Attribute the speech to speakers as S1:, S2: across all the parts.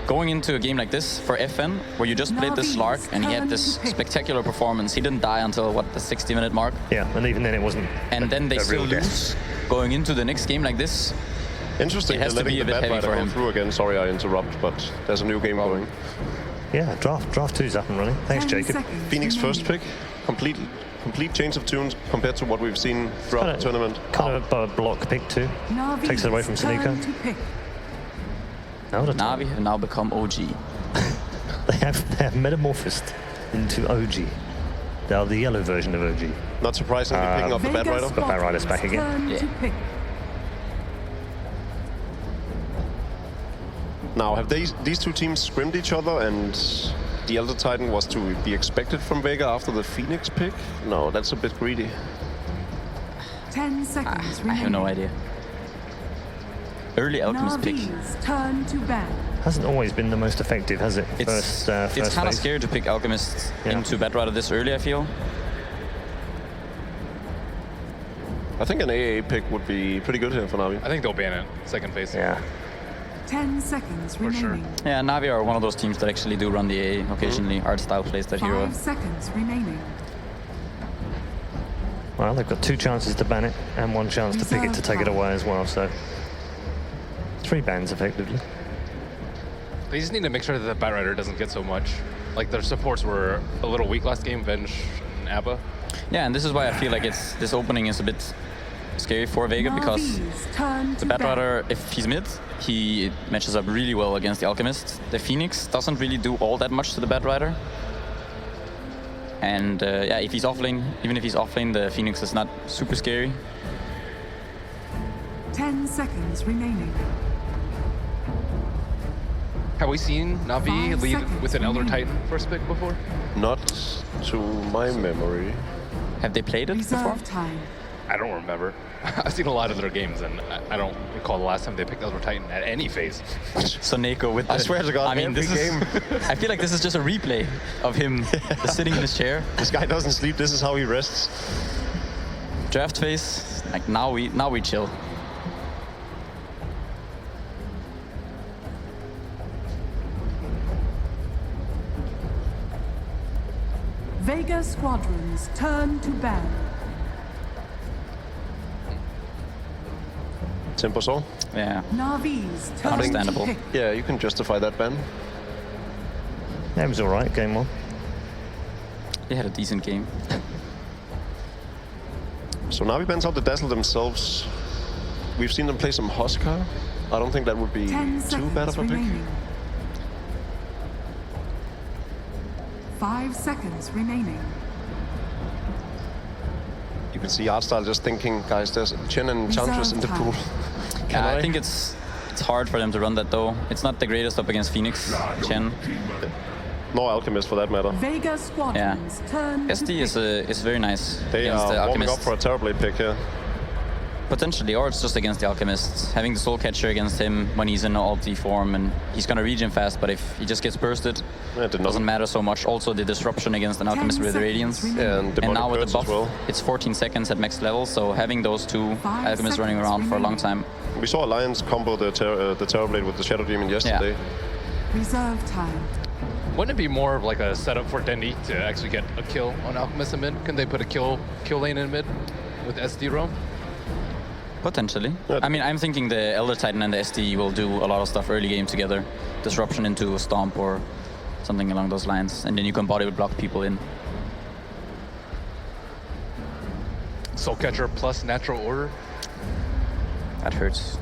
S1: going into a game like this for FN, where you just played this Slark and he had this spectacular performance. He didn't die until, what, the 60-minute mark?
S2: Yeah, and even then it wasn't.
S1: And then they still lose. Going into the next game like this,
S3: interesting.
S1: It has to be a bit heavy for him.
S3: Through again. Sorry, I interrupt, but there's a new game going.
S2: Yeah, draft 2's up and running. Thanks, Jacob.
S3: Phoenix first pick, complete change of tunes compared to what we've seen throughout the tournament.
S2: Kind of a block pick too. Takes it away from Sanika.
S1: Navi have now become OG.
S2: they have metamorphosed into OG. They are the yellow version of OG.
S3: Not surprisingly, picking up the Bad Rider.
S2: The Bad Rider's back again.
S1: Yeah.
S3: Now, have these two teams scrimmed each other, and the Elder Titan was to be expected from Vega after the Phoenix pick? No, that's a bit greedy.
S4: 10 seconds
S1: I have no idea. Early Alchemist pick.
S4: Turn to ban.
S2: Hasn't always been the most effective, has it?
S1: It's kind of scary to pick Alchemist into Bad Rider this early, I feel.
S3: I think an AA pick would be pretty good here for Navi.
S5: I think they'll ban it second phase.
S2: Yeah.
S4: 10 seconds
S5: for
S4: remaining.
S5: Sure.
S1: Yeah, Navi are one of those teams that actually do run the AA occasionally. Art style plays that hero.
S4: 5 seconds remaining.
S2: Well, they've got 2 chances to ban it and 1 chance to pick it to take it away as well, so 3 bans effectively.
S5: They just need to make sure that the Bad Rider doesn't get so much. Like, their supports were a little weak last game, Venge and Abba.
S1: Yeah, and this is why I feel like this opening is a bit scary for Vega, because the Bad Rider, if he's mid, he matches up really well against the Alchemist. The Phoenix doesn't really do all that much to the Bad Rider. And yeah, if he's offlane, even if he's offlane, the Phoenix is not super scary.
S4: 10 seconds remaining.
S5: Have we seen Navi lead with an Elder Titan first pick before?
S3: Not to my memory. Have
S1: they played it before?
S4: Time.
S5: I don't remember. I've seen a lot of their games, and I don't recall the last time they picked Elder Titan at any phase.
S1: So Neko with
S3: I swear to God,
S1: I mean, this
S3: game.
S1: I feel like this is just a replay of him just sitting in his chair.
S3: This guy doesn't sleep. This is how he rests.
S1: Draft phase, like now we chill.
S4: Vega squadrons turn to ban.
S3: Simple so.
S1: Yeah.
S4: Navi's turn
S1: Understandable.
S4: to pick.
S3: Yeah, you can justify that ban.
S2: Yeah, it was all right, game 1.
S1: They had a decent game.
S3: So Navi bans out the Dazzle themselves. We've seen them play some Huskar. I don't think that would be too bad of a pick.
S4: 5 seconds remaining.
S3: You can see Artstyle just thinking, guys, there's Chen and Chantress in the pool.
S1: Yeah, I think it's hard for them to run that though. It's not the greatest up against Phoenix, Chen.
S3: No Alchemist for that matter.
S4: Vega squadrons turn
S1: SD is very nice.
S3: They
S1: against the
S3: are warming
S1: Alchemist.
S3: up for a terrible pick here.
S1: Potentially, or it's just against the Alchemist. Having the Soul Catcher against him when he's in ulti form, and he's gonna regen fast, but if he just gets bursted, it doesn't matter so much. Also the disruption against an Alchemist with Radiance.
S3: Yeah, and
S1: now with the buff,
S3: well.
S1: it's 14 seconds at max level, so having those 2 Alchemists running around for a long time.
S3: We saw Alliance combo the Terrorblade with the Shadow Demon yesterday.
S1: Yeah.
S4: Reserve time.
S5: Wouldn't it be more of like a setup for Dendi to actually get a kill on Alchemist in mid? Can they put a kill lane in mid with SD roam?
S1: Potentially. I mean, I'm thinking the Elder Titan and the SD will do a lot of stuff early game together. Disruption into a Stomp or something along those lines. And then you can body block people in.
S5: Soul Catcher plus Natural Order?
S1: That hurts.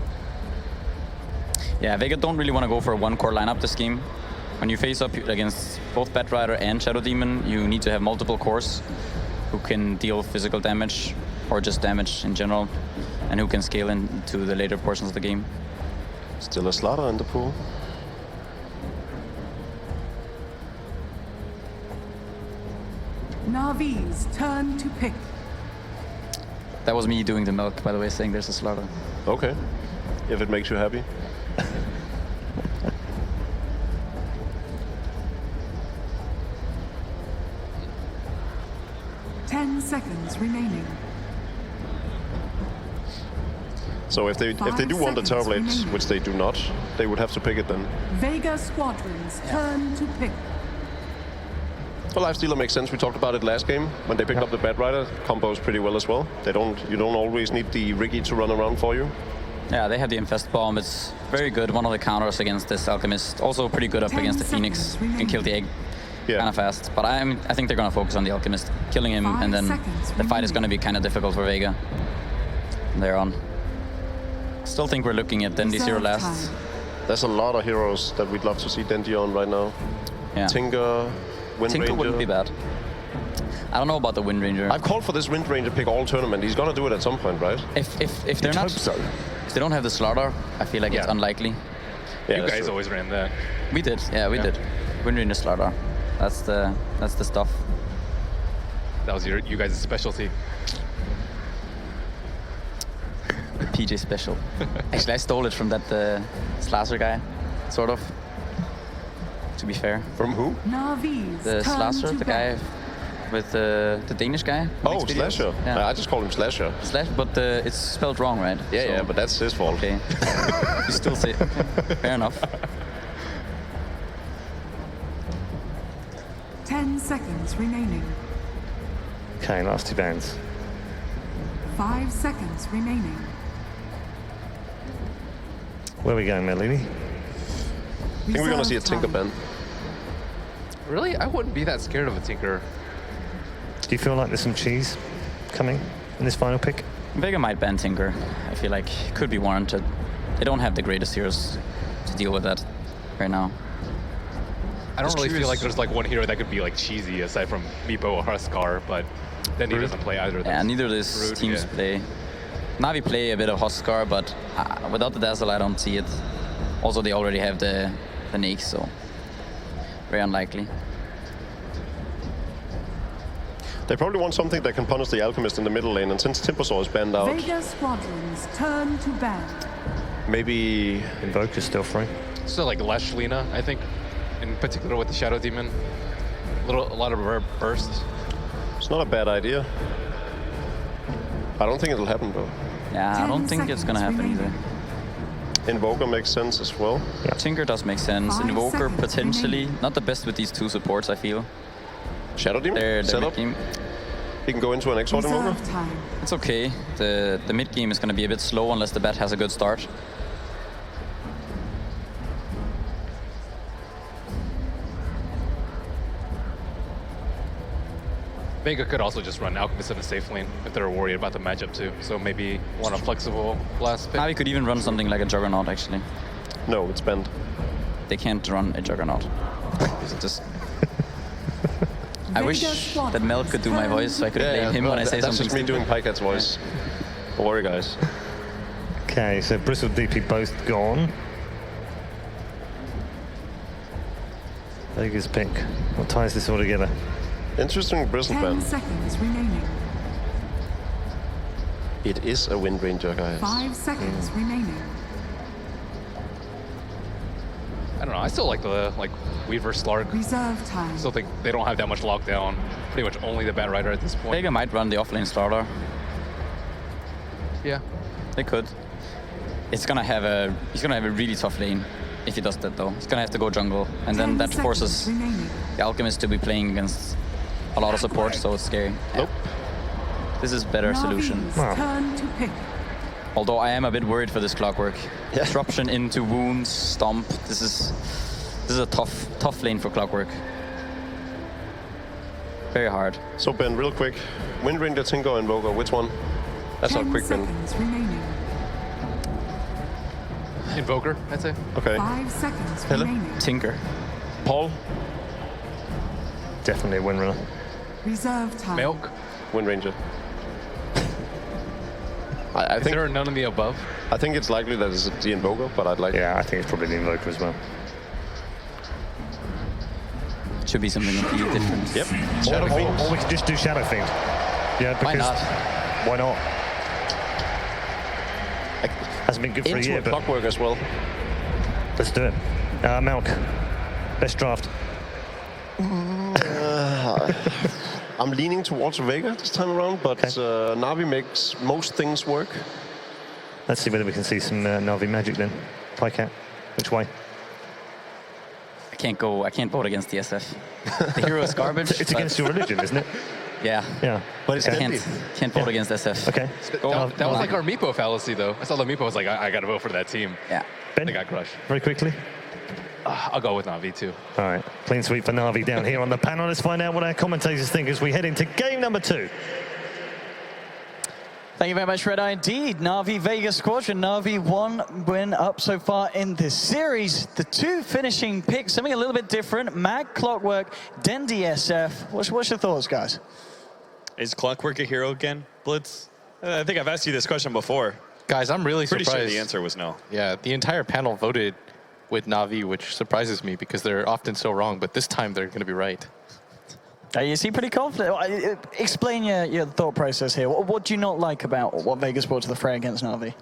S1: Yeah, Vega don't really want to go for a 1-core lineup this game. When you face up against both Bad Rider and Shadow Demon, you need to have multiple cores who can deal physical damage or just damage in general, and who can scale into the later portions of the game.
S3: Still a Slaughter in the pool.
S4: Navi's turn to pick.
S1: That was me doing the milk, by the way, saying there's a Slaughter.
S3: Okay, if it makes you happy.
S4: 10 seconds remaining.
S3: So if they do want the Terror Blades, which they do not, they would have to pick it then.
S4: Vega squadrons turn to pick.
S3: Well, Lifestealer makes sense. We talked about it last game when they picked up the Bat Rider. Combos pretty well as well. You don't always need the Riggy to run around for you.
S1: Yeah, they have the Infest Bomb. It's very good. One of the counters against this Alchemist. Also pretty good up against the Phoenix. Can kill the egg kind of fast. But I think they're going to focus on the Alchemist, killing him, and then the fight is going to be kind of difficult for Vega. They're on. Still think we're looking at Dendi 0 last.
S3: There's a lot of heroes that we'd love to see Dendi on right now.
S1: Yeah.
S3: Tinker, Wind
S1: Tinker
S3: Ranger.
S1: wouldn't be bad. I don't know about the Wind Ranger.
S3: I've called for this Wind Ranger pick all tournament. He's gonna do it at some point, right?
S1: If they're not,
S2: so.
S1: if they don't have the Slaughter, I feel like it's unlikely.
S3: Yeah,
S5: You
S3: that's
S5: guys
S3: true.
S5: always ran that.
S1: We did, we did. Wind Ranger Slaughter. That's the stuff.
S5: That was you guys' specialty.
S1: PJ special. Actually, I stole it from that Slasher guy, sort of. To be fair,
S3: From who?
S4: Navi's
S1: the
S4: turn
S1: Slasher,
S4: to
S1: the
S4: bat.
S1: guy with the Danish guy. who
S3: Oh,
S1: makes videos.
S3: Slasher.
S1: Yeah.
S3: I just call him Slasher.
S1: Slash, but it's spelled wrong, right?
S3: Yeah,
S1: So-
S3: yeah, but that's his fault.
S1: Okay. You still say fair enough.
S4: 10 seconds remaining.
S2: Okay, last 2 bands.
S4: 5 seconds remaining.
S2: Where are we going, Melini?
S3: I think we're gonna see a Tinker ban.
S5: Really? I wouldn't be that scared of a Tinker.
S2: Do you feel like there's some cheese coming in this final pick?
S1: Vega might ban Tinker. I feel like could be warranted. They don't have the greatest heroes to deal with that right now.
S5: I don't
S1: Just
S5: really feel
S1: curious.
S5: like there's like one hero that could be like cheesy aside from Meepo or Huskar, but then he doesn't play either of those.
S1: Yeah, neither of these
S5: Rude,
S1: teams
S5: yeah.
S1: play. Navi play a bit of Huskar, but without the Dazzle, I don't see it. Also, they already have the Nakes, so very unlikely.
S3: They probably want something that can punish the Alchemist in the middle lane, and since Timbersaw is banned out,
S4: Vega squadrons turn to ban.
S3: maybe
S2: Invoker's still free.
S5: So like less Lina, I think, in particular with the Shadow Demon. A lot of bursts.
S3: it's not a bad idea. I don't think it'll happen though.
S1: Yeah, I
S4: 10
S1: don't think it's gonna
S4: seconds
S1: happen
S4: remaining.
S1: either.
S3: Invoker makes sense as well.
S1: Tinker does make sense.
S4: 5
S1: Invoker
S4: seconds
S1: potentially
S4: remaining.
S1: not the best with these two supports. I feel
S3: Shadow Demon
S1: they're
S3: set
S1: mid
S3: up.
S1: game.
S3: He can go into an Exort Invoker.
S4: Reserve time.
S1: It's okay. The mid game is gonna be a bit slow unless the bat has a good start.
S5: Vega could also just run Alchemist in a safe lane if they're worried about the matchup too. So maybe want a flexible last pick.
S1: Navi could even run something like a Juggernaut. Actually,
S3: No, it's banned.
S1: they can't run a Juggernaut. It's just. I
S4: Vega
S1: wish
S4: squadrons
S1: that Mel could do my
S4: turn
S1: voice, so I could
S3: Yeah,
S1: blame him
S3: no,
S1: when I say
S3: that's
S1: something.
S3: just me doing Pykat's voice. Don't worry, guys.
S2: Okay, so Bristle DP both gone. Vega's pick. What ties this all together?
S3: Interesting Bristle
S4: 10
S3: ban.
S4: seconds remaining.
S3: It is a Wind Ranger, guys.
S4: 5 seconds remaining.
S5: I don't know. I still like the Weaver Slark.
S4: Reserve time.
S5: Still think they don't have that much lockdown. Pretty much only the Bat Rider at this point.
S1: Vega might run the offlane starter.
S5: Yeah.
S1: They could. He's gonna have a really tough lane if he does that though. He's gonna have to go jungle, and
S4: 10
S1: then that
S4: seconds
S1: forces
S4: remaining.
S1: the Alchemist to be playing against a lot of support, so it's scary.
S3: Nope.
S1: This is better solution.
S4: Navi's
S2: Wow.
S4: turn to pick.
S1: Although I am a bit worried for this Clockwork. Disruption into wounds, stomp. This is a tough lane for Clockwork. Very hard.
S3: So Ben, real quick, Wind Ranger, Tinker, or Invoker, which one? That's our
S4: 10
S3: quick win.
S4: seconds remaining.
S5: Invoker, I'd say.
S3: Okay.
S4: 5 seconds
S3: Helle?
S4: remaining.
S1: Tinker.
S3: Paul,
S2: Definitely a win runner.
S4: Reserve time.
S5: Milk.
S3: Wind Ranger. I
S5: Is
S3: think
S5: there none of the above?
S3: I think it's likely that it's the Invoker, but I'd like.
S2: Yeah, I think it's probably the Invoker as well.
S1: Should be something completely different.
S3: Yep. Shadow Fiend.
S2: Or we could just do Shadow Fiend. Yeah, because
S1: Why not?
S2: Why not? Hasn't been good for a
S3: Into
S2: year,
S3: a
S2: but
S3: Clockwork as well.
S2: let's do it. Malk, best draft.
S3: I'm leaning towards Vega this time around, but
S2: Okay.
S3: Navi makes most things work.
S2: Let's see whether we can see some Navi magic then. Pycat, which way?
S1: I can't vote against the SF. The hero is garbage.
S2: It's against your religion, isn't it?
S1: Yeah.
S2: Yeah.
S6: But it's
S1: Can't vote against SF.
S2: Okay.
S5: That was like our Meepo fallacy, though. I saw the Meepo was like, I got to vote for that team.
S1: Yeah.
S2: Ben,
S5: They got crushed.
S2: very quickly.
S5: I'll go with Navi, too.
S2: All right, clean sweep for Navi down here on the panel. Let's find out what our commentators think as we head into game number 2.
S7: Thank you very much, Red Eye. Indeed, Navi Vega Squadron. Navi 1 win up so far in this series. The 2 finishing picks, something a little bit different. Mag Clockwork, Dendi SF. What's your thoughts, guys?
S8: Is Clockwork a hero again, Blitz? I think I've asked you this question before.
S9: Guys, I'm really
S8: Pretty
S9: surprised.
S8: sure the answer was no.
S9: Yeah, the entire panel voted with Navi, which surprises me because they're often so wrong, but this time they're going to be right.
S7: You seem pretty confident. Explain your thought process here. What do you not like about what Vegas brought to the fray against Navi?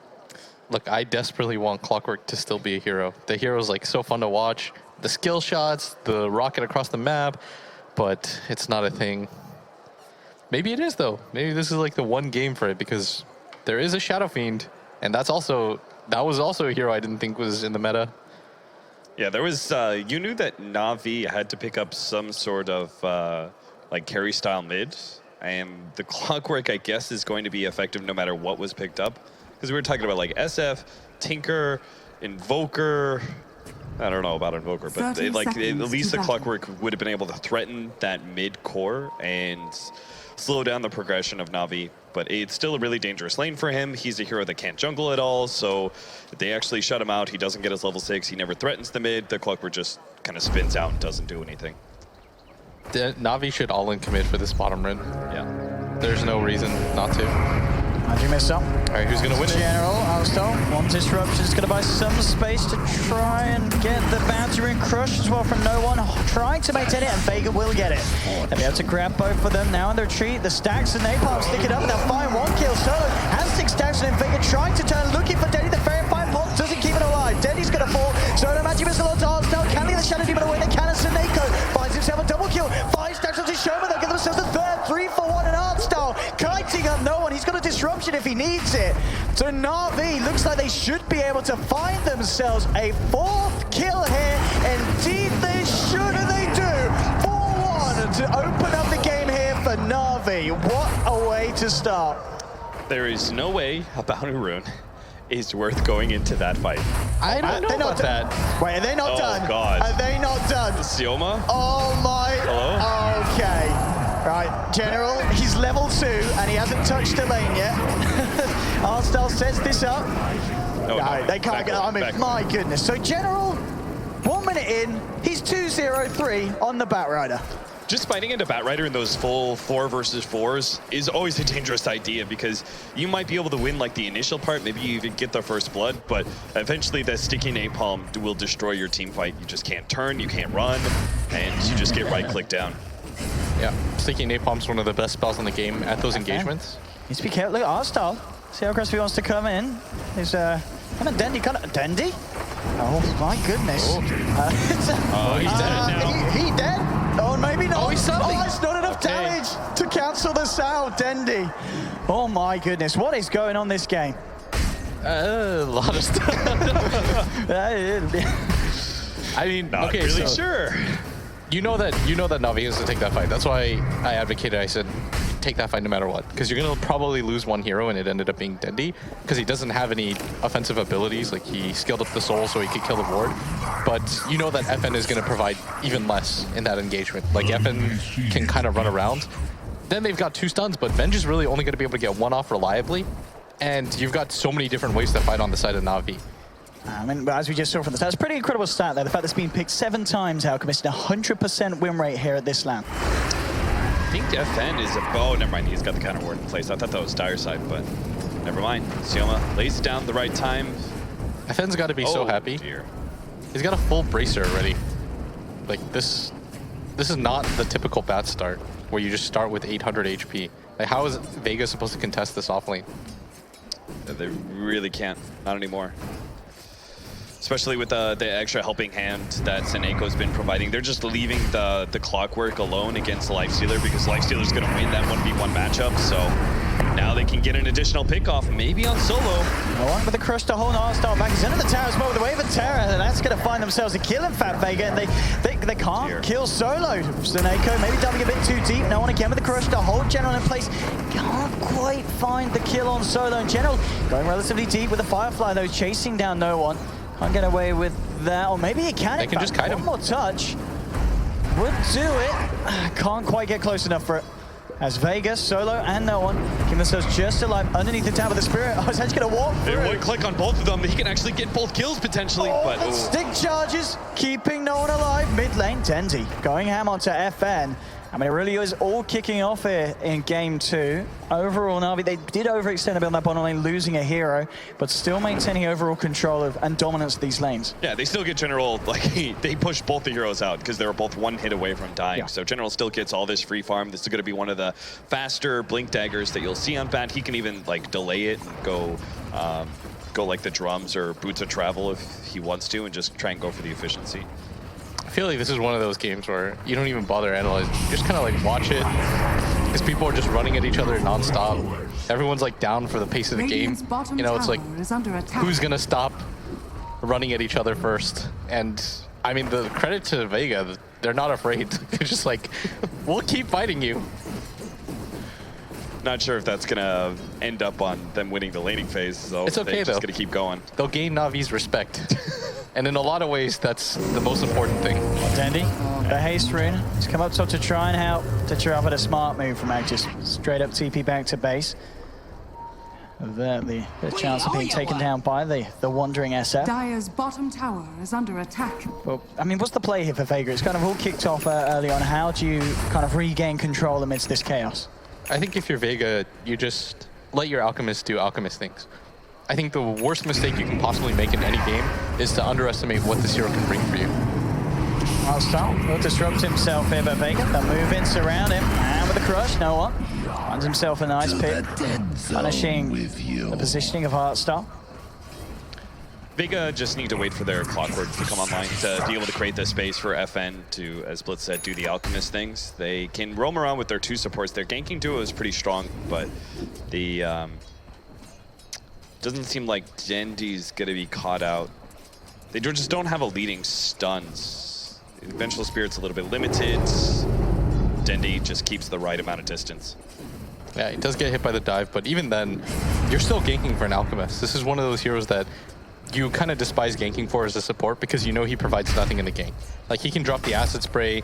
S9: Look, I desperately want Clockwork to still be a hero. The hero's like so fun to watch. The skill shots, the rocket across the map, but it's not a thing. Maybe it is, though. Maybe this is like the one game for it because there is a Shadow Fiend, and that was also a hero I didn't think was in the meta.
S8: Yeah, there was, you knew that Navi had to pick up some sort of like carry style mid, and the Clockwork, I guess, is going to be effective no matter what was picked up. Because we were talking about like SF, Tinker, Invoker. I don't know about Invoker, but at least the Clockwork would have been able to threaten that mid core and slow down the progression of Navi. But it's still a really dangerous lane for him. He's a hero that can't jungle at all, so if they actually shut him out, he doesn't get his level 6, he never threatens the mid, the Clockwork just kind of spins out and doesn't do anything.
S9: Navi should all-in commit for this bottom run.
S8: Yeah.
S9: There's no reason not to.
S7: How'd you mess up?
S9: All right, who's going to win it?
S7: General, Alstel, one disruption is going to buy some space to try and get the bounty ring crushed as well from no one. Trying to maintain it, and Vega will get it. They'll be able to grab both of them now in the retreat. The stacks and napalm stick it up, and they'll find 1 kill. Solo has 6 stacks, and then Vega trying to turn, looking for Denny. The Fairy Fire Bolt doesn't keep it alive. Denny's going to fall. Solo magic missile onto Alstel. Can leave the Shadow Demon away. The cannon Seneko finds himself a double kill. 5 stacks onto Shoma. They'll give themselves a third. 3 for 1, and Alstel kiting up no one. He's got a disruption if he needs it. So Navi looks like they should be able to find themselves a 4th kill here. Indeed they should, and they do. 4-1 to open up the game here for Navi. What a way to start.
S8: There is no way a bounty rune is worth going into that fight.
S9: I don't know about that.
S7: Wait, are they not done?
S8: Oh, God.
S7: Are they not done?
S8: Sioma?
S7: Oh my.
S8: Hello?
S7: Okay. Right, General, he's level 2 and he hasn't touched the lane yet. Arstel sets this up. No, they can't get. I mean, my goodness. So General, 1 minute in, he's 2-0-3 on the Batrider.
S8: Just fighting into Batrider in those full 4 versus 4s is always a dangerous idea because you might be able to win like the initial part, maybe you even get the first blood, but eventually that sticky napalm will destroy your team fight. You just can't turn, you can't run, and you just get right-click down.
S9: Yeah, sticky napalm's one of the best spells in the game at those engagements.
S7: Needs to be careful. Look at Arstal. See how Crispy wants to come in. He's kind of Dendi, Dendi? Oh my goodness.
S8: He's dead now.
S7: He dead? Oh, maybe not.
S9: Oh, he's something.
S7: Oh, it's not enough damage to cancel the sound, Dendi. Oh my goodness, what is going on this game?
S9: A lot of stuff. I mean,
S8: Not
S9: okay,
S8: really
S9: so
S8: sure.
S9: You know that Navi is to take that fight. That's why I advocated. I said, take that fight no matter what, because you're gonna probably lose one hero, and it ended up being Dendi, because he doesn't have any offensive abilities. Like he scaled up the soul so he could kill the ward, but you know that FN is gonna provide even less in that engagement. Like FN can kind of run around. Then they've got 2 stuns, but Venge is really only gonna be able to get 1 off reliably, and you've got so many different ways to fight on the side of Navi.
S7: I mean, as we just saw from the stats, pretty incredible stat there. The fact that it's been picked 7 times, Alchemist, 100% win rate here at this LAN.
S8: I think FN is oh, never mind, he's got the counter ward in place. I thought that was Dire side, but never mind. Sioma lays it down at the right time.
S9: FN's got to be so happy.
S8: Dear.
S9: He's got a full bracer already. Like this is not the typical bat start where you just start with 800 HP. Like how is Vega supposed to contest this off lane?
S8: They really can't, not anymore. Especially with the extra helping hand that Seneco's been providing. They're just leaving the Clockwork alone against Lifestealer because Lifestealer's going to win that 1v1 matchup. So now now they can get an additional pick off, maybe on solo.
S7: No one with the crush to hold Artstar back. He's under the tower as well with the wave of terror, and that's going to find themselves a kill in fact, Vega, and they can't kill solo. Suneko maybe diving a bit too deep. No one again with the crush to hold General in place. Can't quite find the kill on solo. And General going relatively deep with the Firefly though, chasing down no one. Can't get away with that, or maybe he can.
S9: They can just kite him.
S7: One more touch would do it. Can't quite get close enough for it. As Vega, solo, and no one keep themselves just alive underneath the tower of the spirit. Oh, he's actually gonna walk through.
S8: They would click on both of them. He can actually get both kills potentially, but
S7: the stick charges, keeping no one alive. Mid lane, Dendi going ham onto FN. I mean, it really is all kicking off here in game 2. Overall, Navi, they did overextend a bit on that bottom lane, losing a hero, but still maintaining overall control of and dominance of these lanes.
S8: Yeah, they still get General, like, they pushed both the heroes out because they were both one hit away from dying.
S7: Yeah.
S8: So General still gets all this free farm. This is going to be one of the faster blink daggers that you'll see on Bat. He can even, like, delay it and go like the drums or boots of travel if he wants to and just try and go for the efficiency.
S9: I feel like this is one of those games where you don't even bother analyzing. You just kind of like watch it because people are just running at each other nonstop. Everyone's like down for the pace of the game. You know, it's like who's gonna stop running at each other first? And I mean, the credit to Vega, they're not afraid. They're just like, we'll keep fighting you.
S8: Not sure if that's gonna end up on them winning the laning phase, so
S9: it's okay,
S8: they're just
S9: though.
S8: gonna keep going.
S9: They'll gain Navi's respect. And in a lot of ways, that's the most important thing.
S7: Dendi, the haste rune. He's come up top to try and help to try up at a smart move from Mag, just straight up TP back to base. The chance of being taken down by the wandering SF.
S4: Dire's bottom tower is under attack.
S7: Well, I mean, what's the play here for Vega? It's kind of all kicked off early on. How do you kind of regain control amidst this chaos?
S9: I think if you're Vega, you just let your Alchemist do Alchemist things. I think the worst mistake you can possibly make in any game is to underestimate what this hero can bring for you.
S7: Artstar will disrupt himself here by Vega. They'll move in, surround him, and with the crush, no one. Finds himself a nice pick, punishing the positioning of Artstar.
S8: Vega just need to wait for their Clockwork to come online to be able to create the space for FN to, as Blitz said, do the Alchemist things. They can roam around with their 2 supports. Their ganking duo is pretty strong, but the doesn't seem like Dendi's gonna be caught out. They just don't have a leading stuns. Vengeful Spirit's a little bit limited. Dendi just keeps the right amount of distance.
S9: Yeah, he does get hit by the dive, but even then, you're still ganking for an Alchemist. This is one of those heroes that you kind of despise ganking for as a support because you know he provides nothing in the gank. Like, he can drop the acid spray,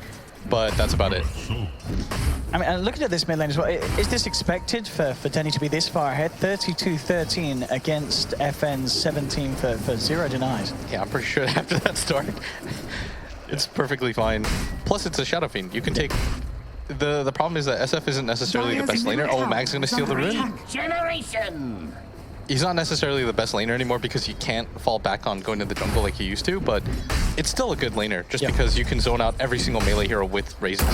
S9: but that's about it.
S7: I mean, looking at this mid lane as well, is this expected for Dendi to be this far ahead? 32-13 against FN's 17 for 0 denies.
S9: Yeah, I'm pretty sure after that start, it's perfectly fine. Plus, it's a Shadow Fiend. You can take... The problem is that SF isn't necessarily the best laner. Oh, Mag's gonna steal the rune.
S6: Generation!
S9: He's not necessarily the best laner anymore because he can't fall back on going to the jungle like he used to, but it's still a good laner just because you can zone out every single melee hero with raises.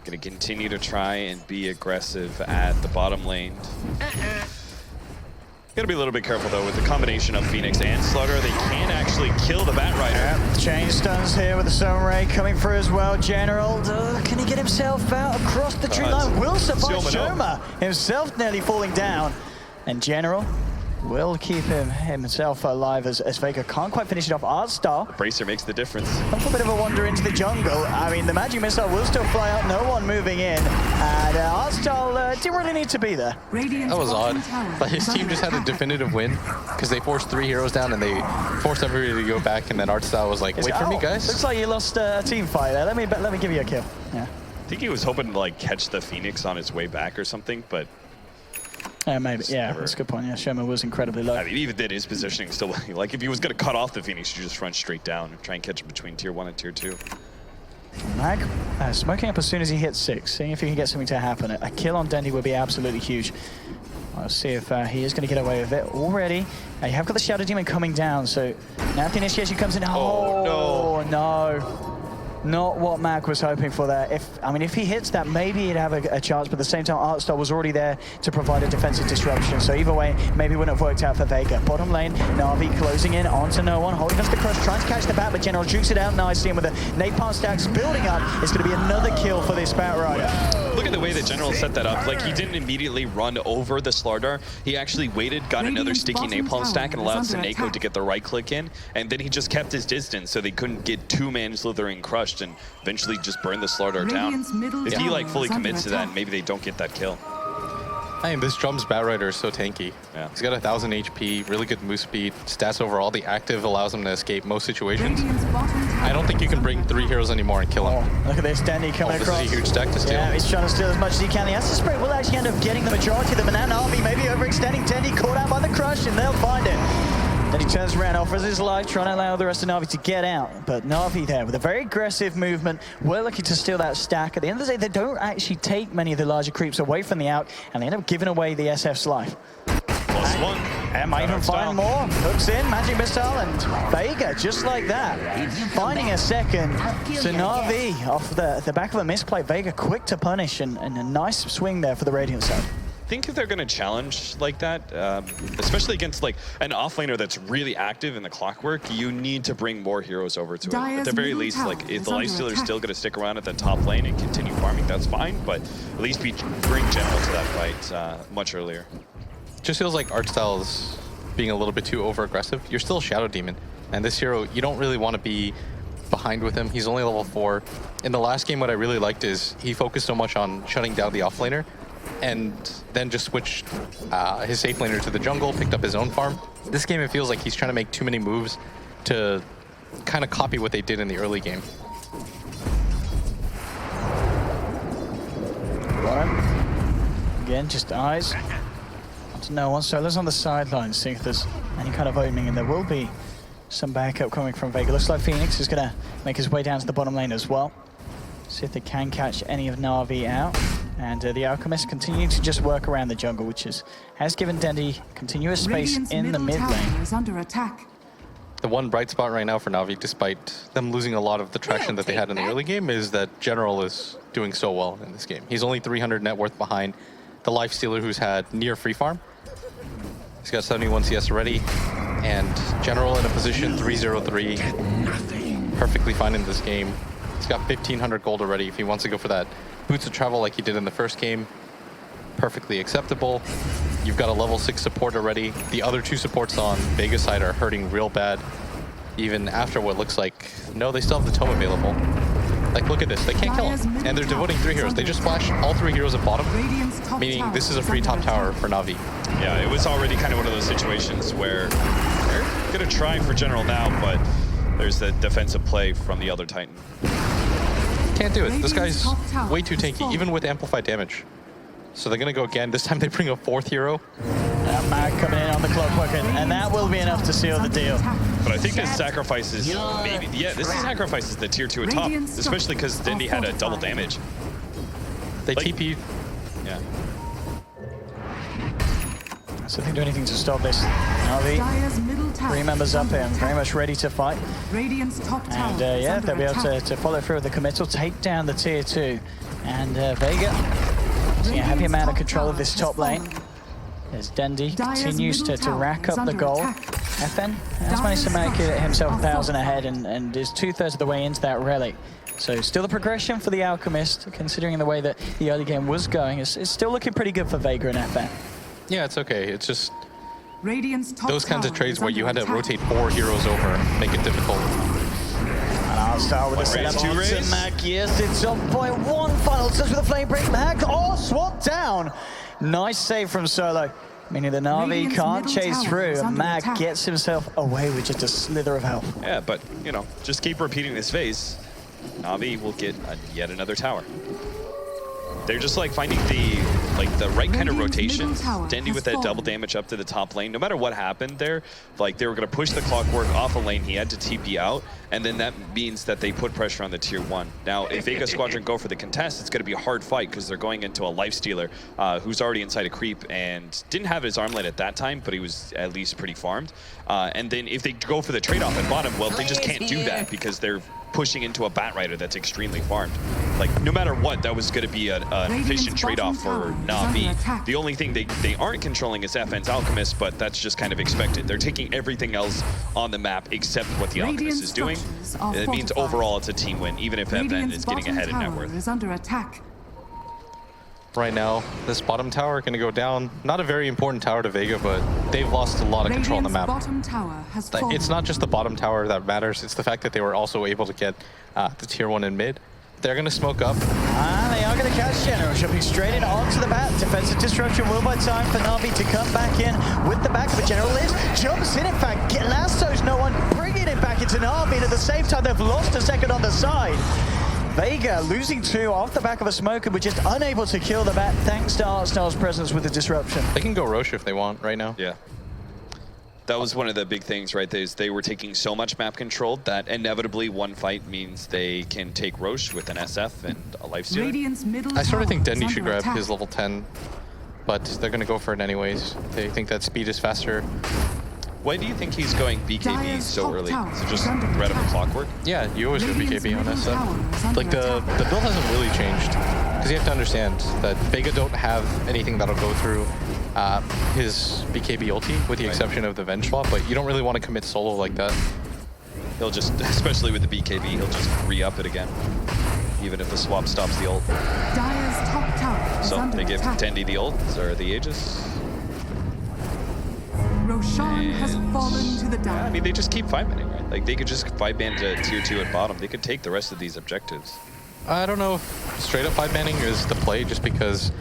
S8: Gonna continue to try and be aggressive at the bottom lane. Gotta be a little bit careful though with the combination of Phoenix and Slaughter. They can actually kill the Bat Rider.
S7: Chain stuns here with the Stone Ray coming through as well. General, can he get himself out across the tree line? Will survive. Shoma himself nearly falling down. And General will keep himself alive as Vega can't quite finish it off. Artstar.
S8: Bracer makes the difference.
S7: Comes a bit of a wander into the jungle. I mean, the magic missile will still fly out. No one moving in. And Artstar didn't really need to be there.
S9: That was odd. But his team just had a definitive win because they forced 3 heroes down and they forced everybody to go back. And then Artstar was like, wait for me, guys.
S7: Looks like you lost a team fight there. Let me give you a kill. Yeah.
S8: I think he was hoping to like catch the Phoenix on his way back or something, but
S7: yeah, maybe. Yeah, that's a good point. Yeah, Shoma was incredibly low.
S8: I mean, even did his positioning still. Like, if he was going to cut off the Phoenix, you just run straight down and try and catch him between tier 1 and tier 2.
S7: Mag smoking up as soon as he hits 6, seeing if he can get something to happen. A kill on Dendi would be absolutely huge. I'll see if he is going to get away with it already. You have got the Shadow Demon coming down, so now the initiation comes in. Oh no. Not what Mag was hoping for there. If he hits that, maybe he'd have a chance, but at the same time, Artstar was already there to provide a defensive disruption. So either way, maybe it wouldn't have worked out for Vega. Bottom lane, Navi closing in onto no one, holding us the crush, trying to catch the Bat, but General jukes it out nicely, and with the Napalm stacks building up, it's going to be another kill for this Bat Rider.
S8: look at the way that General set that up. Like, he didn't immediately run over the Slardar. He actually waited, got another sticky napalm stack, and allowed Seneko to get the right click in. And then he just kept his distance so they couldn't get two-man slithering crushed and eventually just burn the Slardar down. If he like fully commits to that, maybe they don't get that kill.
S9: I mean, this Drum's Batrider is so tanky.
S8: Yeah.
S9: He's got 1,000 HP, really good move speed, stats overall. The active allows him to escape most situations. I don't think you can bring 3 heroes anymore and kill him.
S7: Look at this, Dandy coming across.
S9: This is a huge stack to steal.
S7: Yeah, he's trying to steal as much as he can. The Acid Spray will actually end up getting the majority of them, and now Navi maybe overextending. Dandy caught out by the crush, and they'll find it. Then he turns around, offers his life, trying to allow the rest of Navi to get out. But Navi there with a very aggressive movement. We're looking to steal that stack. At the end of the day, they don't actually take many of the larger creeps away from the out, and they end up giving away the SF's life.
S8: +1.
S7: And might even find more. Hooks in, Magic Missile, and Vega, just like that. Finding a second to Navi off the back of a misplay. Vega quick to punish, and a nice swing there for the Radiant side.
S8: I think if they're going to challenge like that, especially against like an offlaner that's really active in the Clockwork, you need to bring more heroes over to it. At the very least, like if the Lifestealer's still going to stick around at the top lane and continue farming, that's fine. But at least bring General to that fight much earlier.
S9: Just feels like art style is being a little bit too over-aggressive. You're still a Shadow Demon, and this hero, you don't really want to be behind with him. He's only level 4. In the last game, what I really liked is he focused so much on shutting down the offlaner, and then just switched his safe laner to the jungle, picked up his own farm. This game, it feels like he's trying to make too many moves to kind of copy what they did in the early game.
S7: Again, just eyes. No one. Solo's on the sideline, seeing if there's any kind of opening, and there will be some backup coming from Vega. Looks like Phoenix is going to make his way down to the bottom lane as well. See if they can catch any of Navi out. And the Alchemist continue to just work around the jungle, which has given Dendi continuous space in the mid lane.
S4: Is under attack.
S9: The one bright spot right now for Navi, despite them losing a lot of the traction that they had in the early game, is that General is doing so well in this game. He's only 300 net worth behind the Lifestealer, who's had near free farm. He's got 71 CS already, and General in a position 303, perfectly fine in this game. He's got 1,500 gold already. If he wants to go for that boots of travel like he did in the first game, perfectly acceptable. You've got a level 6 support already. The other 2 supports on Vega's side are hurting real bad, even after what looks like, no, they still have the tome available. Like, look at this, they can't kill him. And they're devoting 3 heroes. They just flash all 3 heroes at bottom, meaning this is a free top tower for Navi.
S8: Yeah, it was already kind of one of those situations where they're going to try for General now, but there's the defensive play from the other Titan.
S9: Can't do it. This guy's way too tanky, even with amplified damage. So they're going to go again. This time they bring a 4th hero.
S7: Mag coming in on the Clockwork, and that will be enough to seal the deal.
S8: But I think this sacrifices maybe, yeah, this sacrifices the tier 2 at top, especially because Dendi had a double damage.
S9: They TP'd.
S8: Yeah.
S7: So they can do anything to stop this. Navi, 3 members up here, very much ready to fight. And yeah, they'll be able to follow through with the committal, take down the tier 2. And Vega, seeing a heavy amount of control of this top lane. As Dendi continues to rack up the goal. FN has managed to make it himself 1,000 ahead and is 2/3 of the way into that relic. So still the progression for the Alchemist, considering the way that the early game was going. It's still looking pretty good for Vega and FN.
S9: Yeah, it's okay. It's just those kinds of trades where you had to rotate 4 heroes over make it difficult.
S7: And I'll start with the setup on Mac. Yes, it's on point. 1 final touch with a flame break. Mac, swapped down. Nice save from Solo, meaning the Navi can't chase through, and Mag gets himself away with just a slither of health.
S8: Yeah, but, you know, just keep repeating this phase. Navi will get yet another tower. They're just like finding the right kind of rotation. Dendi with that double damage up to the top lane. No matter what happened there, like they were going to push the Clockwork off a lane. He had to TP out, and then that means that they put pressure on the tier 1. Now, if Vega Squadron go for the contest, it's going to be a hard fight because they're going into a Lifestealer who's already inside a creep and didn't have his armlet at that time, but he was at least pretty farmed. And then if they go for the trade-off at bottom, well, they just can't do that because they're pushing into a Batrider that's extremely farmed. Like, no matter what, that was going to be an efficient trade-off for Navi. The only thing they aren't controlling is FN's Alchemist, but that's just kind of expected. They're taking everything else on the map except what the Alchemist is doing. It means overall it's a team win, even if FN is getting ahead in net worth.
S4: Is under attack.
S9: right now. This bottom tower going to go down. Not a very important tower to Vega, but they've lost a lot of control on the map.
S4: Bottom tower has fallen.
S9: It's not just the bottom tower that matters. It's the fact that they were also able to get the tier 1 in mid. They're going to smoke up.
S7: They are going to catch General, jumping straight in onto the bat. Defensive disruption will buy time for Navi to come back in with the back of it. General lives, jumps in fact, lassos no one, bringing it back into Navi, and at the same time they've lost a second on the side. Vega losing 2 off the back of a smoker, but just unable to kill the bat thanks to Arsenal's presence with the disruption.
S9: They can go Roche if they want right now.
S8: Yeah. That was one of the big things, right? They were taking so much map control that inevitably one fight means they can take Roche with an SF and a lifestealer.
S4: Radiant's middle
S9: I sort of think
S4: tower is
S9: Dendi should
S4: under
S9: grab
S4: attack.
S9: his level 10, but they're going to go for it anyways. They think that speed is faster.
S8: Why do you think he's going BKB
S4: Dire's
S8: so
S4: top
S8: early?
S4: tower
S8: Is it just
S4: is under
S8: threat of a
S4: attack.
S8: clockwork?
S9: Yeah, you always go
S4: Radiant's
S9: BKB on
S4: middle
S9: SF.
S4: tower is under
S9: Like the
S4: attack.
S9: build hasn't really changed, because you have to understand that Vega don't have anything that'll go through his BKB ulti, with the exception of the Venge swap, but you don't really want to commit solo like that.
S8: He'll just, especially with the BKB, he'll just re-up it again, even if the swap stops the ult.
S4: Dire's top tower is
S8: So
S4: under
S8: they give
S4: attack.
S8: Tendi the ult, or the Aegis.
S4: Roshan has fallen to the
S8: Yeah,
S4: down.
S8: I mean, they just keep 5-manning, right? Like, they could just 5-man to tier 2 at bottom. They could take the rest of these objectives.
S9: I don't know if straight up 5-manning is the play, just because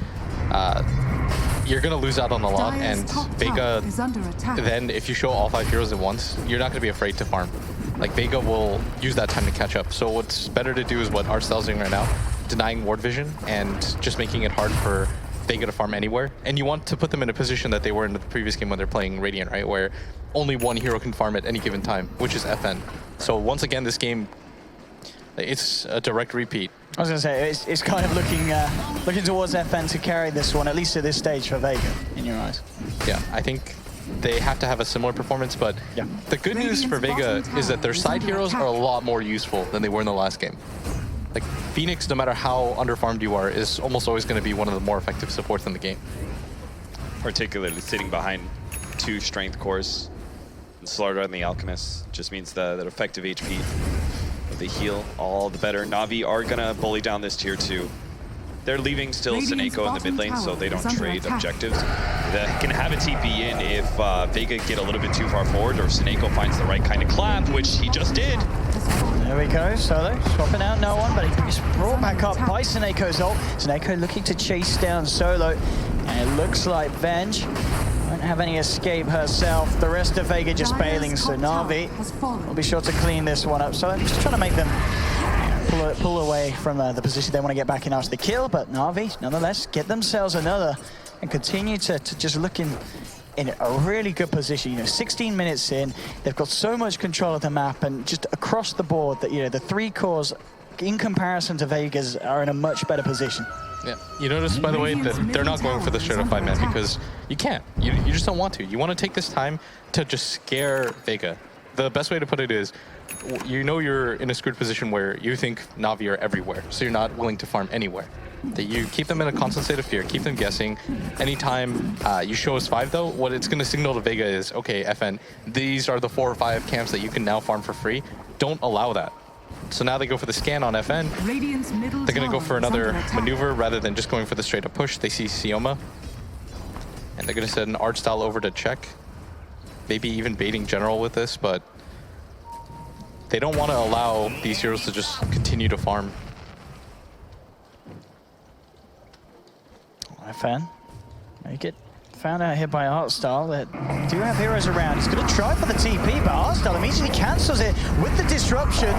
S9: you're going to lose out on a lot,
S4: Dire's
S9: and
S4: top
S9: Vega,
S4: tower is under attack.
S9: then if you show all 5 heroes at once, you're not going to be afraid to farm. Like, Vega will use that time to catch up. So what's better to do is what Arsenal's doing right now, denying ward vision and just making it hard for Vega to farm anywhere. And you want to put them in a position that they were in the previous game when they're playing Radiant, right? Where only one hero can farm at any given time, which is FN. So once again, this game, it's a direct repeat.
S7: I was going to say, it's kind of looking towards FN to carry this one, at least at this stage for Vega, in your eyes.
S9: Yeah, I think they have to have a similar performance, but
S7: Yeah.
S9: the good news for Vega is that their side heroes are a lot more useful than they were in the last game. Like, Phoenix, no matter how underfarmed you are, is almost always going to be one of the more effective supports in the game.
S8: Particularly sitting behind 2 strength cores and Slaughter on the Alchemist just means that effective HP of the heal all the better. Navi are going to bully down this tier 2. They're leaving still
S4: Radiant's
S8: Seneko in the mid lane, so they don't trade objectives. They can have a TP in if Vega get a little bit too far forward, or Seneko finds the right kind of clap, which he just did.
S7: There we go, Solo swapping out no one, but he's brought back up by Seneco's ult. Seneko looking to chase down Solo, and it looks like Venge won't have any escape herself. The rest of Vega just bailing, so Navi will be sure to clean this one up. So I'm just trying to make them pull away from the position they want to get back in after the kill, but Navi, nonetheless, get themselves another and continue to just look in a really good position. You know, 16 minutes in, they've got so much control of the map, and just across the board that, you know, the 3 cores in comparison to Vega's are in a much better position.
S9: Yeah, you notice, by the way, that they're not going for the straight up 5-man because you can't. You just don't want to. You want to take this time to just scare Vega. The best way to put it is, you know you're in a screwed position where you think Navi are everywhere, so you're not willing to farm anywhere. That you keep them in a constant state of fear, keep them guessing. Anytime you show us 5, though, what it's going to signal to Vega is, okay, FN, these are the 4 or 5 camps that you can now farm for free. Don't allow that. So now they go for the scan on FN. They're going to go for another maneuver rather than just going for the straight up push. They see Sioma, and they're going to send an art style over to check. Maybe even baiting General with this, but they don't want to allow these heroes to just continue to farm.
S7: FN, make it found out here by Artstyle that we do have heroes around. He's going to try for the TP, but Artstyle immediately cancels it with the disruption.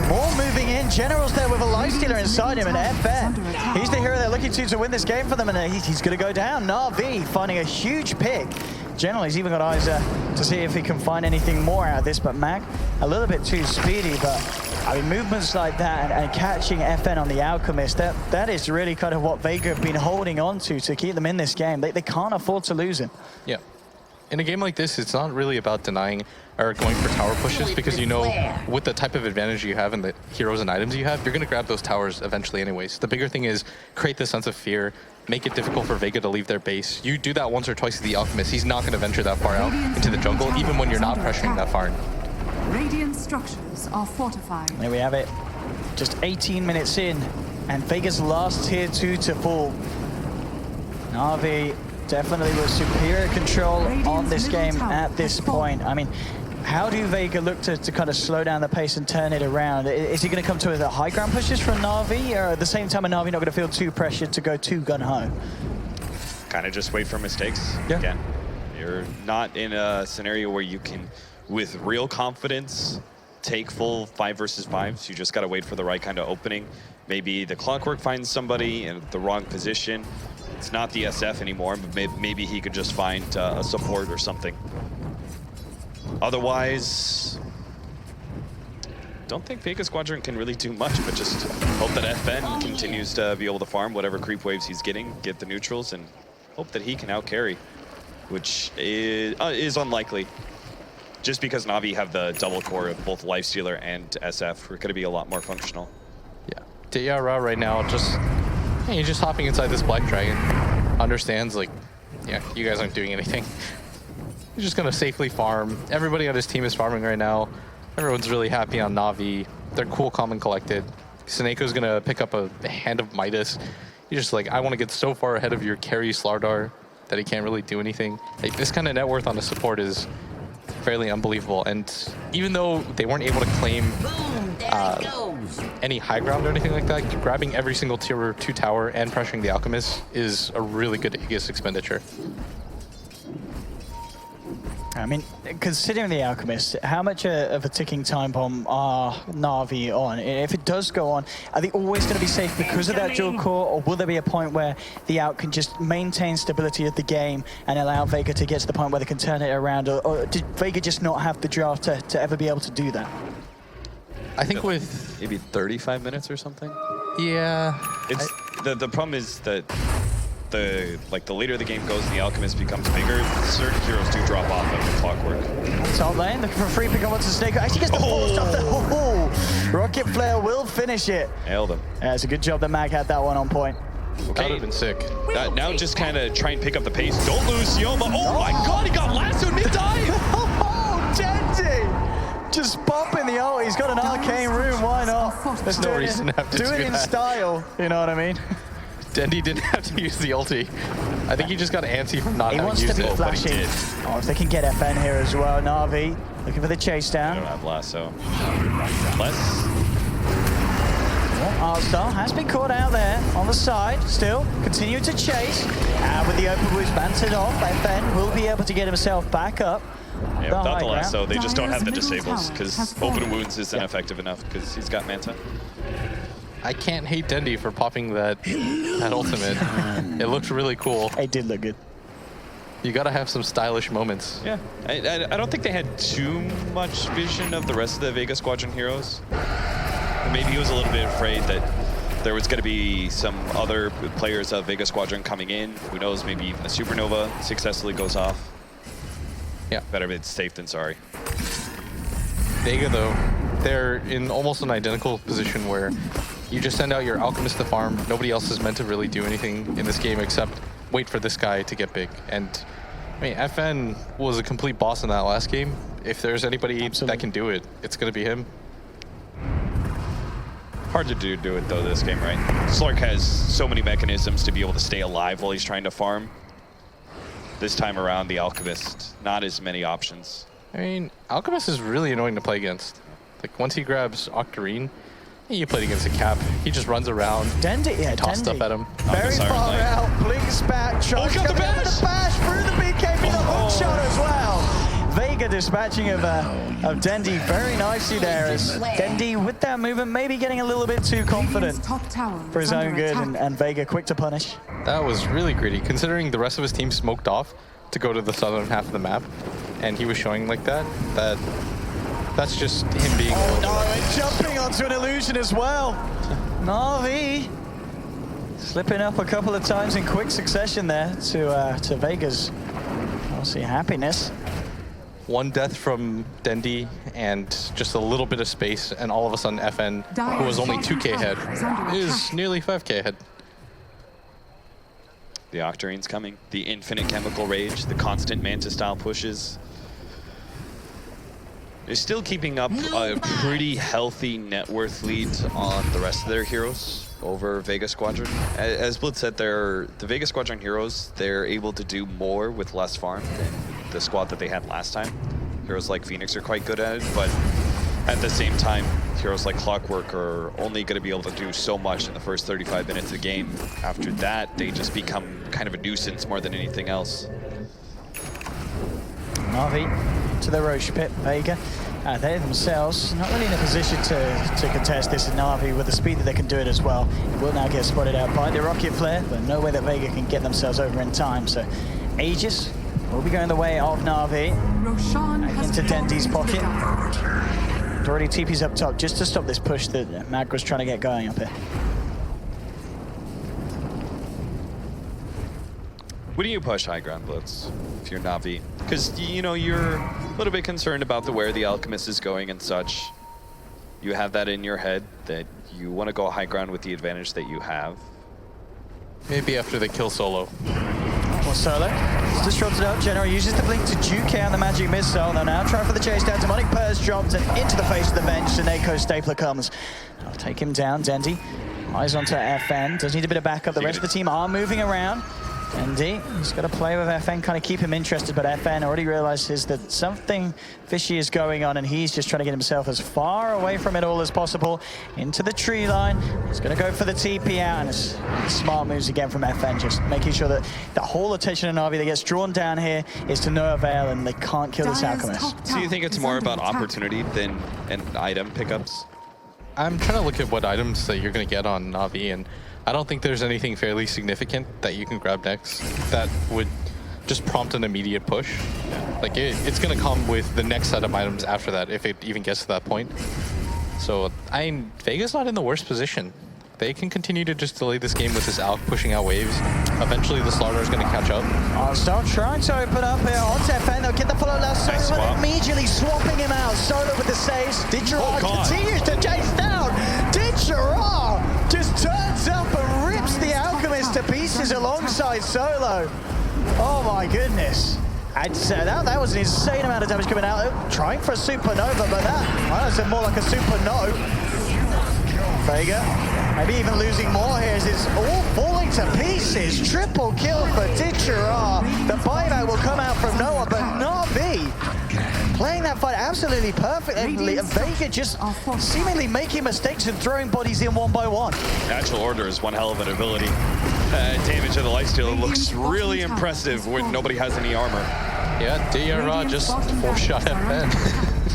S7: More moving in. General's there with a lifestealer inside him, and FN, he's the hero they're looking to win this game for them, and he's going to go down. Navi finding a huge pick. General, he's even got eyes to see if he can find anything more out of this, but Mag, a little bit too speedy, but I mean, movements like that and catching FN on the Alchemist, that is really kind of what Vega have been holding on to keep them in this game. They can't afford to lose him.
S9: Yeah. In a game like this, it's not really about denying or going for tower pushes, because you know with the type of advantage you have and the heroes and items you have, you're going to grab those towers eventually anyways. The bigger thing is create this sense of fear, make it difficult for Vega to leave their base. You do that once or twice to the Alchemist, he's not going to venture that far out into the jungle, even when you're not pressuring that far.
S4: Radiant structures are fortified.
S7: There we have it. Just 18 minutes in, and Vega's last tier 2 to fall. Navi definitely with superior control on this game at this point. I mean, how do Vega look to kind of slow down the pace and turn it around? Is he going to come to the high ground pushes from Navi, or at the same time, are Navi not going to feel too pressured to go too gun-ho?
S8: Kind of just wait for mistakes.
S7: Yeah.
S8: Again, you're not in a scenario where you can, with real confidence, take full 5 versus 5s. You just got to wait for the right kind of opening. Maybe the Clockwork finds somebody in the wrong position. It's not the SF anymore, but maybe he could just find a support or something. Otherwise, don't think Vega Squadron can really do much, but just hope that FN continues to be able to farm whatever creep waves he's getting, get the neutrals, and hope that he can outcarry, which is unlikely. Just because Navi have the double core of both Lifestealer and SF, we're going to be a lot more functional.
S9: Yeah. DRR right now, he's just hopping inside this Black Dragon. Understands, like, yeah, you guys aren't doing anything. He's just going to safely farm. Everybody on his team is farming right now. Everyone's really happy on Navi. They're cool, calm, and collected. Seneco's going to pick up a Hand of Midas. He's just like, I want to get so far ahead of your carry Slardar that he can't really do anything. Like, this kind of net worth on the support is fairly unbelievable. And even though they weren't able to claim any high ground or anything like that, grabbing every single tier 2 tower and pressuring the Alchemist is a really good Aegis expenditure.
S7: I mean, considering the Alchemist, how much of a ticking time bomb are Navi on? If it does go on, are they always going to be safe because of that dual core, or will there be a point where the Out can just maintain stability of the game and allow Vega to get to the point where they can turn it around, or did Vega just not have the draft to ever be able to do that?
S9: I think with
S8: maybe 35 minutes or something.
S9: Yeah,
S8: It's the problem is that the later the game goes and the Alchemist becomes bigger, certain heroes do drop off of the Clockwork.
S7: Top lane, looking for a free pick on what's the Snake. Actually gets the force off the Rocket Flare will finish it.
S8: Nailed him.
S7: Yeah, it's a good job that Mag had that one on point.
S9: that would have been sick.
S8: Now just kind of try and pick up the pace. Don't lose Sioma. Oh my god, he got lassoed mid-dive!
S7: Oh, Genji! Just popping the ult. He's got an arcane rune, why not? Let's
S9: no reason to have to
S7: do it
S9: do
S7: in
S9: that.
S7: style, you know what I mean?
S9: Dendy didn't have to use the ulti. I think he just got antsy from not
S7: He
S9: having
S7: wants to
S9: used
S7: be
S9: it.
S7: flashing. Oh, if they can get FN here as well, Navi looking for the chase
S8: I
S7: down.
S8: don't have lasso. Less.
S7: Arstar has been caught out there on the side, still continue to chase. With the open boost banted off, FN will be able to get himself back up.
S8: Yeah, without the lasso, they just don't have the
S4: Dire's middle
S8: disables
S4: tower
S8: because
S4: has
S8: open
S4: fallen.
S8: wounds isn't effective enough because he's got Manta.
S9: I can't hate Dendy for popping that ultimate. It looked really cool.
S7: It did look good.
S9: You gotta have some stylish moments.
S8: Yeah, I don't think they had too much vision of the rest of the Vega Squadron heroes. Maybe he was a little bit afraid that there was going to be some other players of Vega Squadron coming in. Who knows, maybe even the Supernova successfully goes off.
S9: Yeah.
S8: Better be safe than sorry.
S9: Vega, though, they're in almost an identical position where you just send out your Alchemist to farm. Nobody else is meant to really do anything in this game except wait for this guy to get big. And I mean, FN was a complete boss in that last game. If there's anybody that can do it, it's going to be him.
S8: Hard to do it though this game, right? Slark has so many mechanisms to be able to stay alive while he's trying to farm. This time around, the Alchemist, not as many options.
S9: I mean, Alchemist is really annoying to play against. Like, once he grabs Octarine, you played against a Cap. He just runs around,
S7: Dendy, yeah,
S9: toss
S7: Dendy.
S9: stuff at him.
S7: Very
S8: Siren
S7: far
S8: Knight.
S7: out, blinks back, tries
S8: got
S7: to
S8: the
S7: come in with
S8: bash!
S7: the bash through the BKB, the hook shot as well. Vega dispatching of Dendy very nicely there as Dendy with that movement maybe getting a little bit too confident
S4: Top tower
S7: for his
S4: is
S7: own
S4: under
S7: good
S4: attack.
S7: and Vega quick to punish.
S9: That was really greedy, considering the rest of his team smoked off to go to the southern half of the map, and he was showing like that. That's just him being.
S7: Oh no, and jumping onto an illusion as well. Navi slipping up a couple of times in quick succession there to Vega's obviously happiness.
S9: One death from Dendy and just a little bit of space, and all of a sudden FN, who was only 2k ahead, is nearly 5k ahead.
S8: The Octarine's coming. The infinite chemical rage, the constant Manta style pushes. They're still keeping up a pretty healthy net worth lead on the rest of their heroes over Vega Squadron. As Blitz said, the Vega Squadron heroes, they're able to do more with less farm than the squad that they had last time. Heroes like Phoenix are quite good at it, but at the same time, heroes like Clockwork are only going to be able to do so much in the first 35 minutes of the game. After that, they just become kind of a nuisance more than anything else.
S7: Navi to the Roche pit. Vega, they themselves not really in a position to contest this in Navi with the speed that they can do it as well. It will now get spotted out by the rocket flare, but no way that Vega can get themselves over in time. So Aegis will be going the way of Navi.
S4: Roshan has
S7: Into Dendy's
S4: fallen to
S7: pocket.
S4: die.
S7: Already TP's up top just to stop this push that Mag was trying to get going up here.
S8: Would you push high ground, Blitz, if you're Navi? Because, you know, you're a little bit concerned about where the Alchemist is going and such. You have that in your head that you want to go high ground with the advantage that you have.
S9: Maybe after they kill Solo.
S7: Well, Solo is disrupted up. General uses the blink to juke out the magic missile. They'll now try for the chase down. Demonic Purse dropped and into the face of the bench. Seneko Stapler comes. I'll take him down. Dendy eyes onto FN. Does need a bit of backup. The rest of the team are moving around. Dendy, he's got to play with FN, kind of keep him interested, but FN already realizes that something fishy is going on, and he's just trying to get himself as far away from it all as possible into the tree line. He's going to go for the TP out, and it's smart moves again from FN, just making sure that the whole attention of Navi that gets drawn down here is to no avail, and they can't kill this Alchemist.
S8: So you think it's more about opportunity than an item pickups?
S9: I'm trying to look at what items that you're going to get on Navi, and I don't think there's anything fairly significant that you can grab next that would just prompt an immediate push. Like, it's going to come with the next set of items after that, if it even gets to that point. So, Vega's not in the worst position. They can continue to just delay this game with this Alc pushing out waves. Eventually, the Slaughter is going to catch up.
S7: Start trying to open up here onto FN. They'll get the follow left.
S8: Nice
S7: Solo
S8: swap.
S7: immediately swapping him out. Solo with the saves. Ditcherard continues to chase down. Ditcherard just turns up and rips the Alchemist to pieces alongside Solo. Oh my goodness. That was an insane amount of damage coming out. Trying for a supernova, but that was more like a super no. Vega, maybe even losing more here as it's all falling to pieces. Triple kill for Ditcherard. The buyback will come out from no one, but Navi playing that fight absolutely perfectly. Vega just seemingly making mistakes and throwing bodies in one by one.
S8: Natural Order is one hell of an ability. Damage of the lifesteal looks really impressive when nobody has any armor.
S9: Yeah, DRA just 4-shot at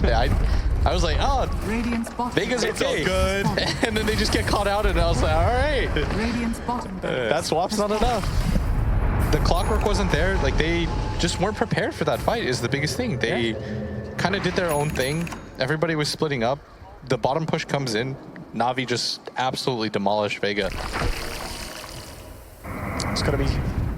S9: Ben. I was like, oh, Vega's okay.
S8: Good.
S9: And then they just get caught out, and I was like, all right. That swap's not enough. The Clockwork wasn't there. Like, they just weren't prepared for that fight is the biggest thing. They kind of did their own thing. Everybody was splitting up. The bottom push comes in. Navi just absolutely demolished Vega.
S7: It's got to be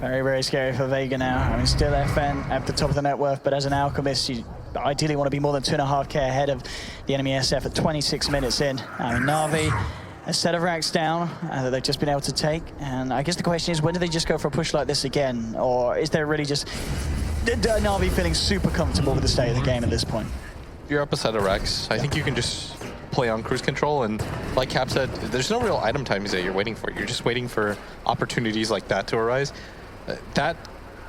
S7: very, very scary for Vega now. I mean, still FN at the top of the net worth, but as an Alchemist, you ideally want to be more than 2.5k ahead of the enemy SF at 26 minutes in. Navi, a set of racks down that they've just been able to take. And I guess the question is, when do they just go for a push like this again? Or is there really just Navi feeling super comfortable with the state of the game at this point?
S9: You're up a set of racks. I think you can just play on cruise control, and like Cap said, there's no real item timings that you're waiting for. You're just waiting for opportunities like that to arise. That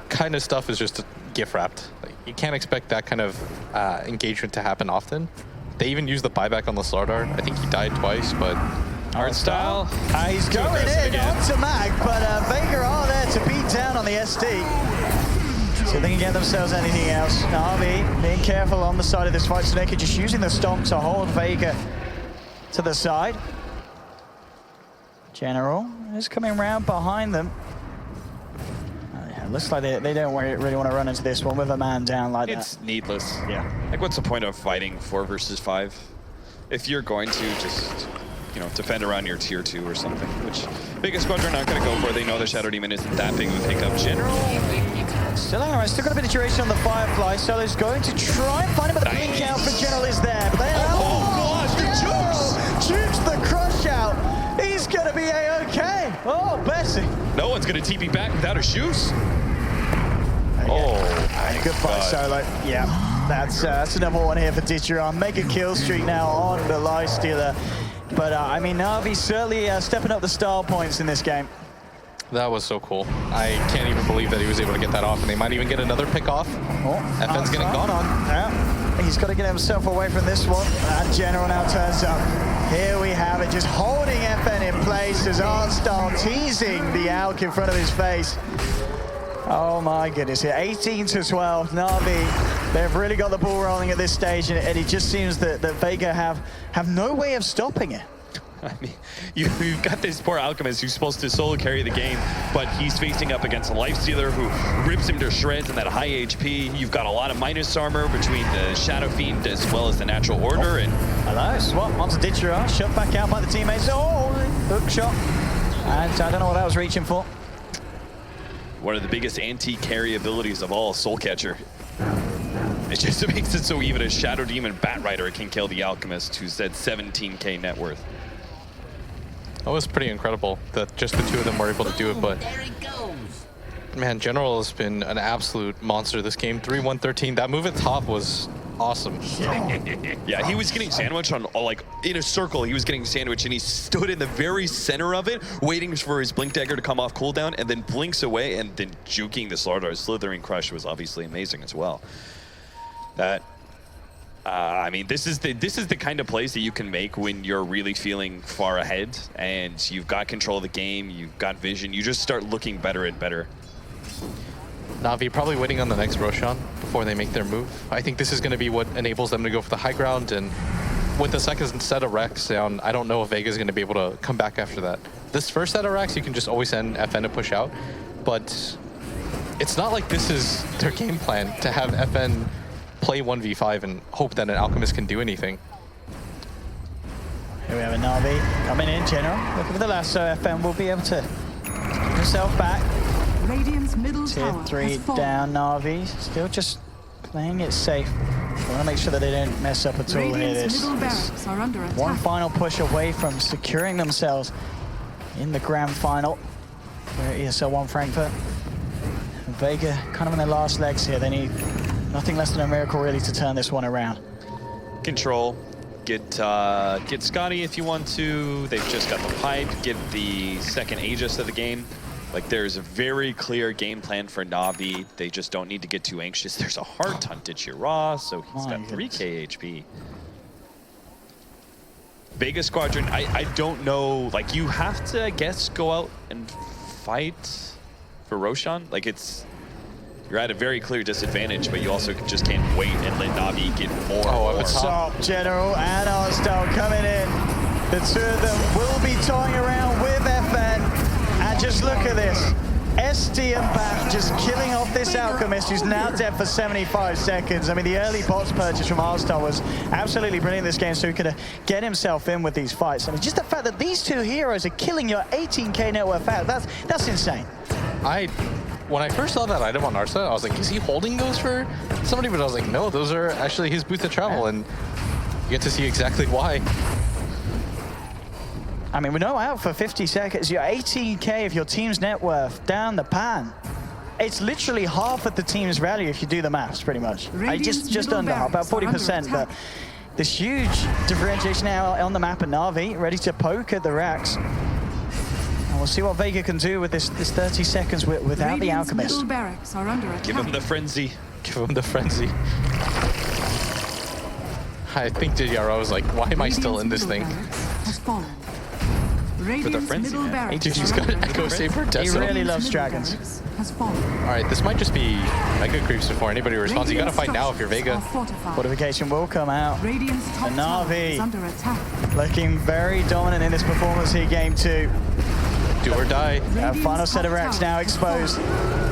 S9: kind of stuff is just gift wrapped. Like, you can't expect that kind of engagement to happen often. They even used the buyback on the Slardar. I think he died twice, but
S8: Art style.
S7: He's going in onto Mag, but Vega are there to beat down on the SD. So they can get themselves anything else. Navi being careful on the side of this fight. Snake just using the stomp to hold Vega to the side. General is coming around behind them. Looks like they don't really want to run into this one with a man down like that.
S8: It's needless.
S7: Yeah.
S8: Like, what's the point of fighting 4 versus 5? If you're going to just, you know, defend around your tier 2 or something, which Vega Squadron not going to go for. They know the Shadow Demon isn't that big of a pickup. General.
S7: Still hanging around, still got a bit of duration on the Firefly, so he's going to try and find him, but the blink out for General is there. But Jukes the crush out. He's going to be A-OK. Oh, Bessie.
S8: No one's going to TP back without a shoes.
S7: Good fight, Solo. Yeah. That's another one here for Ditcheron. Mega kill streak now on the Lifestealer. But I mean, Navi certainly stepping up the style points in this game.
S9: That was so cool. I can't even believe that he was able to get that off, and they might even get another pick off. FN's getting gone on.
S7: Yeah, he's got to get himself away from this one. And General now turns up. Here we have it, just holding FN in place as Artstyle teasing the Alk in front of his face. Oh my goodness, here 18 to 12, Navi, they've really got the ball rolling at this stage, and it just seems that Vega have no way of stopping it.
S8: I mean, you've got this poor Alchemist who's supposed to solo carry the game, but he's facing up against a Lifestealer who rips him to shreds in that high HP. You've got a lot of minus armor between the Shadow Fiend as well as the Natural Order. And
S7: hello, swap onto Ditcheron, shot back out by the teammates. Oh, hook shot. And I don't know what I was reaching for.
S8: One of the biggest anti-carry abilities of all, Soul Catcher. It just makes it so even a Shadow Demon Batrider can kill the Alchemist, who's at 17k net worth.
S9: That was pretty incredible that just the two of them were able to do it, but man, General has been an absolute monster this game. 3-1-13. That move at top was awesome.
S8: Yeah, he was getting sandwiched on, like, in a circle. He was getting sandwiched, and he stood in the very center of it, waiting for his Blink Dagger to come off cooldown, and then blinks away, and then juking the Slithering Crush was obviously amazing as well. That, I mean, this is the kind of plays that you can make when you're really feeling far ahead, and you've got control of the game, you've got vision, you just start looking better and better.
S9: Navi probably waiting on the next Roshan before they make their move. I think this is going to be what enables them to go for the high ground, and with the second set of Rex down, I don't know if Vega's going to be able to come back after that. This first set of Rex, you can just always send FN to push out, but it's not like this is their game plan to have FN play 1v5 and hope that an Alchemist can do anything.
S7: Here we have a Navi coming in, General. Looking for the lasso, FN will be able to keep himself back.
S4: Radiant's middle
S7: Tier
S4: tower
S7: 3 down, Navi. Still just playing it safe. I want to make sure that they don't mess up at all here.
S4: Radiant's middle barracks are under attack.
S7: One final push away from securing themselves in the grand final for ESL 1 Frankfurt. And Vega kind of on their last legs here. They need nothing less than a miracle really to turn this one around.
S8: Control. Get Scotty if you want to. They've just got the pipe. Get the second Aegis of the game. Like, there's a very clear game plan for Navi. They just don't need to get too anxious. There's a heart on Ditcheron, so he's got 3k HP. Vega Squadron, I don't know. Like, you have to, I guess, go out and fight for Roshan. Like, you're at a very clear disadvantage, but you also just can't wait and let Navi get more.
S7: Oh, what's up, General and Artstyle coming in. The two of them will be toying around with FN. And just look at this. SD and Bat just killing off this Alchemist, who's now dead for 75 seconds. I mean, the early bots purchase from Artstyle was absolutely brilliant in this game, so he could get himself in with these fights. I mean, just the fact that these two heroes are killing your 18k net worth out, that's insane.
S9: When I first saw that item on Artstyle, I was like, is he holding those for somebody? But I was like, no, those are actually his booth of travel, and you get to see exactly why.
S7: I mean, we're now out for 50 seconds. You're 18k of your team's net worth down the pan. It's literally half of the team's value if you do the maths, pretty much. Just under, about 40%. But this huge differentiation now on the map, and Navi ready to poke at the racks. And we'll see what Vega can do with this 30 seconds without the Alchemist.
S4: Middle barracks are under attack.
S8: Give him the frenzy.
S9: Give him the frenzy. I think Didiaro was like, why am I still in this thing?
S4: Has fallen.
S8: For the frenzy, man.
S9: Dude, he's got Echo Saber.
S7: He really loves dragons.
S4: Has fallen.
S9: All right, this might just be Mega Creeps before anybody responds. You gotta fight now if you're Vega.
S7: Fortification will come out.
S4: Radiant's top
S7: And
S4: tower
S7: Navi
S4: is under attack.
S7: looking very dominant in this performance here, game 2.
S9: Do or die.
S7: Final set of racks now exposed.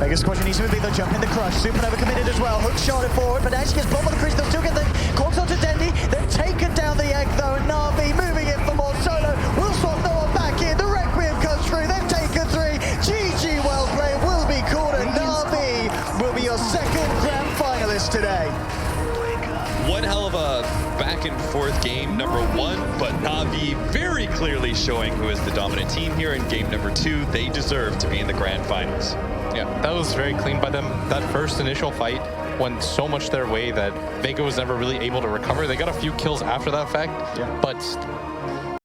S7: Vega Squadron needs to move the jump in the crush. Supernova committed as well. Hook shot it forward, but actually gets blocked by the Chris. They'll still get the corpse onto Dendi. They've taken down the egg though, and Navi moving in for more solo. Will swap no one back in. The Requiem comes through. They've taken 3. GG, well played. Will be called, and Navi will be your second grand finalist today.
S8: One hell of a back and forth game number 1, but Navi very clearly showing who is the dominant team here in game number 2. They deserve to be in the grand finals.
S9: Yeah, that was very clean by them. That first initial fight, went so much their way that Vega was never really able to recover. They got a few kills after that fact, but